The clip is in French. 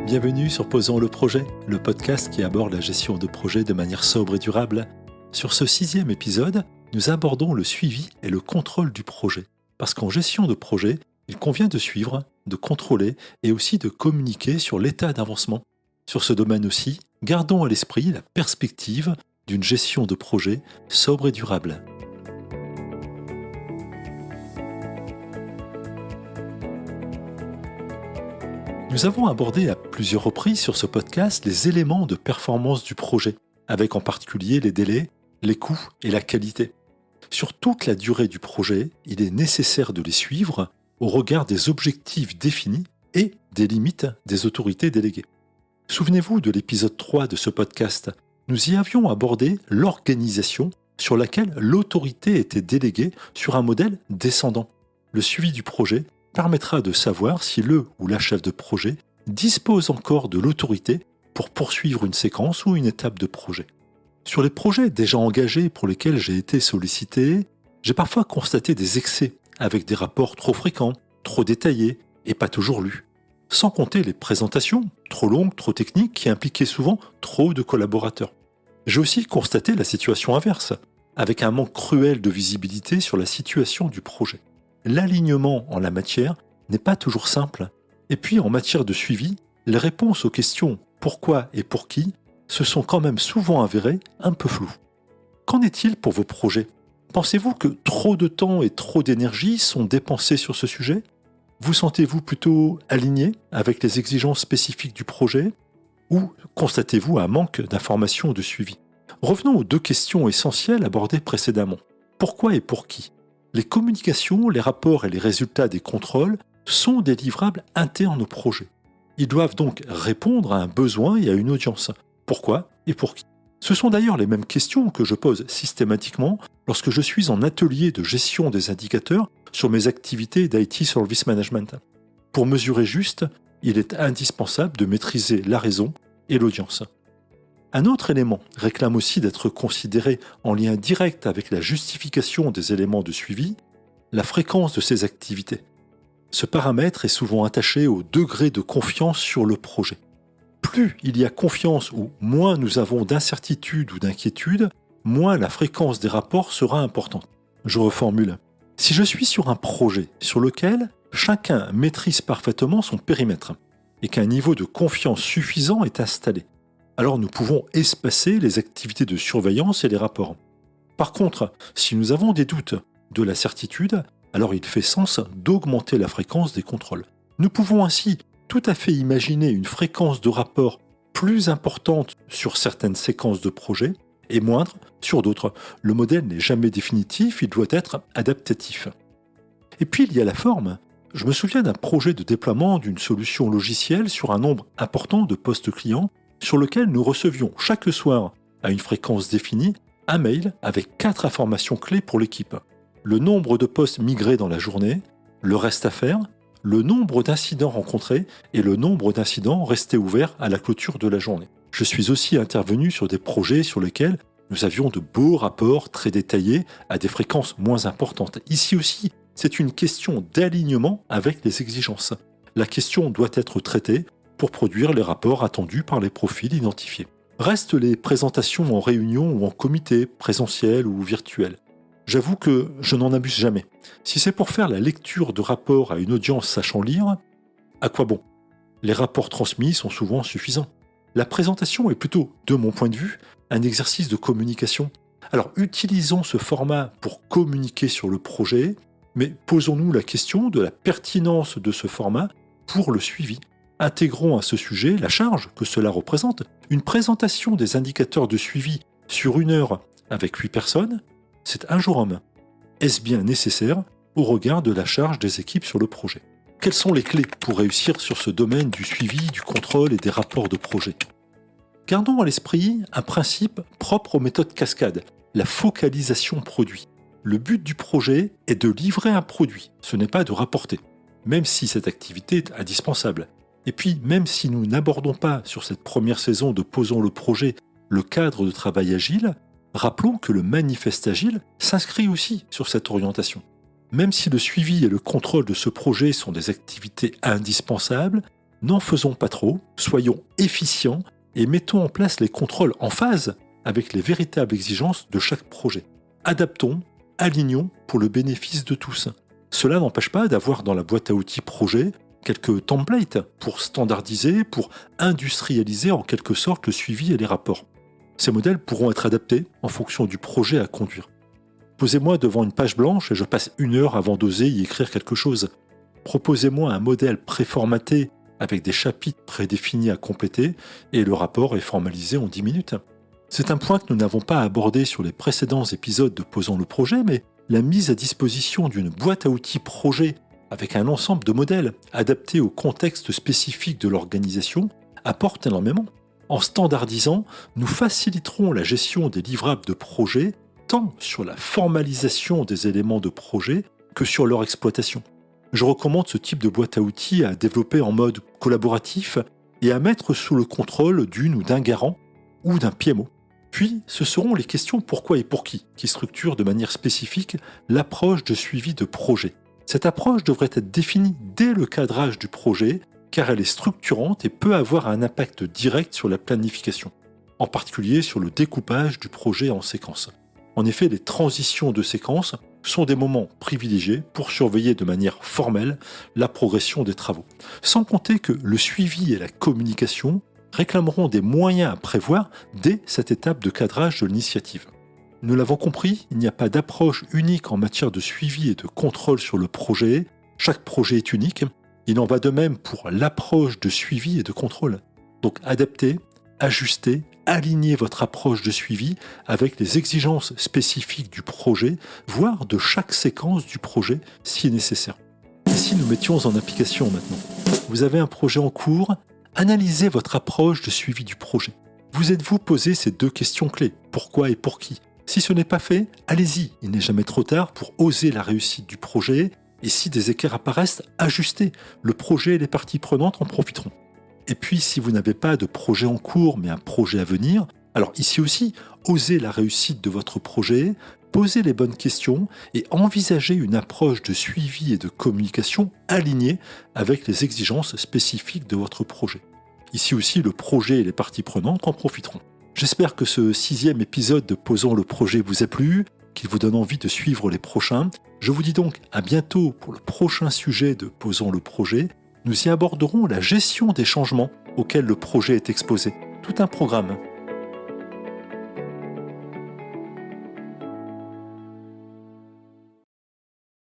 Bienvenue sur Posons le projet, le podcast qui aborde la gestion de projets de manière sobre et durable. Sur ce 6e épisode, nous abordons le suivi et le contrôle du projet. Parce qu'en gestion de projet, il convient de suivre, de contrôler et aussi de communiquer sur l'état d'avancement. Sur ce domaine aussi, gardons à l'esprit la perspective d'une gestion de projet sobre et durable. Nous avons abordé à plusieurs reprises sur ce podcast les éléments de performance du projet, avec en particulier les délais, les coûts et la qualité. Sur toute la durée du projet, il est nécessaire de les suivre au regard des objectifs définis et des limites des autorités déléguées. Souvenez-vous de l'épisode 3 de ce podcast, nous y avions abordé l'organisation sur laquelle l'autorité était déléguée sur un modèle descendant. Le suivi du projet permettra de savoir si le ou la chef de projet dispose encore de l'autorité pour poursuivre une séquence ou une étape de projet. Sur les projets déjà engagés pour lesquels j'ai été sollicité, j'ai parfois constaté des excès avec des rapports trop fréquents, trop détaillés et pas toujours lus. Sans compter les présentations, trop longues, trop techniques, qui impliquaient souvent trop de collaborateurs. J'ai aussi constaté la situation inverse, avec un manque cruel de visibilité sur la situation du projet. L'alignement en la matière n'est pas toujours simple. Et puis en matière de suivi, les réponses aux questions « pourquoi » et « pour qui » se sont quand même souvent avérées un peu floues. Qu'en est-il pour vos projets ? Pensez-vous que trop de temps et trop d'énergie sont dépensés sur ce sujet ? Vous sentez-vous plutôt aligné avec les exigences spécifiques du projet ? Ou constatez-vous un manque d'informations de suivi ? Revenons aux deux questions essentielles abordées précédemment. Pourquoi et pour qui ? Les communications, les rapports et les résultats des contrôles sont des livrables internes au projet. Ils doivent donc répondre à un besoin et à une audience. Pourquoi et pour qui ? Ce sont d'ailleurs les mêmes questions que je pose systématiquement lorsque je suis en atelier de gestion des indicateurs sur mes activités d'IT Service Management. Pour mesurer juste, il est indispensable de maîtriser la raison et l'audience. Un autre élément réclame aussi d'être considéré en lien direct avec la justification des éléments de suivi, la fréquence de ces activités. Ce paramètre est souvent attaché au degré de confiance sur le projet. Plus il y a confiance ou moins nous avons d'incertitude ou d'inquiétude, moins la fréquence des rapports sera importante. Je reformule. Si je suis sur un projet sur lequel chacun maîtrise parfaitement son périmètre et qu'un niveau de confiance suffisant est installé, alors nous pouvons espacer les activités de surveillance et les rapports. Par contre, si nous avons des doutes, de la certitude, alors il fait sens d'augmenter la fréquence des contrôles. Nous pouvons ainsi tout à fait imaginer une fréquence de rapport plus importante sur certaines séquences de projets et moindre sur d'autres. Le modèle n'est jamais définitif, il doit être adaptatif. Et puis il y a la forme. Je me souviens d'un projet de déploiement d'une solution logicielle sur un nombre important de postes clients sur lequel nous recevions chaque soir, à une fréquence définie, un mail avec 4 informations clés pour l'équipe. Le nombre de postes migrés dans la journée, le reste à faire, le nombre d'incidents rencontrés et le nombre d'incidents restés ouverts à la clôture de la journée. Je suis aussi intervenu sur des projets sur lesquels nous avions de beaux rapports très détaillés à des fréquences moins importantes. Ici aussi, c'est une question d'alignement avec les exigences. La question doit être traitée pour produire les rapports attendus par les profils identifiés. Restent les présentations en réunion ou en comité, présentiel ou virtuel. J'avoue que je n'en abuse jamais. Si c'est pour faire la lecture de rapports à une audience sachant lire, à quoi bon ? Les rapports transmis sont souvent suffisants. La présentation est plutôt, de mon point de vue, un exercice de communication. Alors utilisons ce format pour communiquer sur le projet, mais posons-nous la question de la pertinence de ce format pour le suivi. Intégrons à ce sujet la charge que cela représente. Une présentation des indicateurs de suivi sur 1 heure avec 8 personnes, c'est un jour homme. Est-ce bien nécessaire au regard de la charge des équipes sur le projet ? Quelles sont les clés pour réussir sur ce domaine du suivi, du contrôle et des rapports de projet ? Gardons à l'esprit un principe propre aux méthodes cascades, la focalisation produit. Le but du projet est de livrer un produit, ce n'est pas de rapporter, même si cette activité est indispensable. Et puis, même si nous n'abordons pas sur cette première saison de Posons le projet le cadre de travail agile, Rappelons que le manifeste agile s'inscrit aussi sur cette orientation. Même si le suivi et le contrôle de ce projet sont des activités indispensables, n'en faisons pas trop, soyons efficients et mettons en place les contrôles en phase avec les véritables exigences de chaque projet. Adaptons, alignons pour le bénéfice de tous. Cela n'empêche pas d'avoir dans la boîte à outils projet quelques templates pour standardiser, pour industrialiser en quelque sorte le suivi et les rapports. Ces modèles pourront être adaptés en fonction du projet à conduire. Posez-moi devant une page blanche et je passe 1 heure avant d'oser y écrire quelque chose. Proposez-moi un modèle préformaté avec des chapitres prédéfinis à compléter et le rapport est formalisé en 10 minutes. C'est un point que nous n'avons pas abordé sur les précédents épisodes de Posons le projet, mais la mise à disposition d'une boîte à outils projet avec un ensemble de modèles adaptés au contexte spécifique de l'organisation apporte énormément. En standardisant, nous faciliterons la gestion des livrables de projet tant sur la formalisation des éléments de projet que sur leur exploitation. Je recommande ce type de boîte à outils à développer en mode collaboratif et à mettre sous le contrôle d'une ou d'un garant ou d'un PMO. Puis, ce seront les questions pourquoi et pour qui structurent de manière spécifique l'approche de suivi de projet. Cette approche devrait être définie dès le cadrage du projet car elle est structurante et peut avoir un impact direct sur la planification, en particulier sur le découpage du projet en séquences. En effet, les transitions de séquences sont des moments privilégiés pour surveiller de manière formelle la progression des travaux. Sans compter que le suivi et la communication réclameront des moyens à prévoir dès cette étape de cadrage de l'initiative. Nous l'avons compris, il n'y a pas d'approche unique en matière de suivi et de contrôle sur le projet. Chaque projet est unique. Il en va de même pour l'approche de suivi et de contrôle. Donc adaptez, ajustez, alignez votre approche de suivi avec les exigences spécifiques du projet, voire de chaque séquence du projet si nécessaire. Et si nous mettions en application maintenant, vous avez un projet en cours, analysez votre approche de suivi du projet. Vous êtes-vous posé ces 2 questions clés, pourquoi et pour qui? Si ce n'est pas fait, allez-y, il n'est jamais trop tard pour oser la réussite du projet, et si des écarts apparaissent, ajustez, le projet et les parties prenantes en profiteront. Et puis, si vous n'avez pas de projet en cours, mais un projet à venir, alors ici aussi, osez la réussite de votre projet, posez les bonnes questions et envisagez une approche de suivi et de communication alignée avec les exigences spécifiques de votre projet. Ici aussi, le projet et les parties prenantes en profiteront. J'espère que ce 6e épisode de Posons le projet vous a plu, qu'il vous donne envie de suivre les prochains. Je vous dis donc à bientôt pour le prochain sujet de Posons le projet. Nous y aborderons la gestion des changements auxquels le projet est exposé. Tout un programme.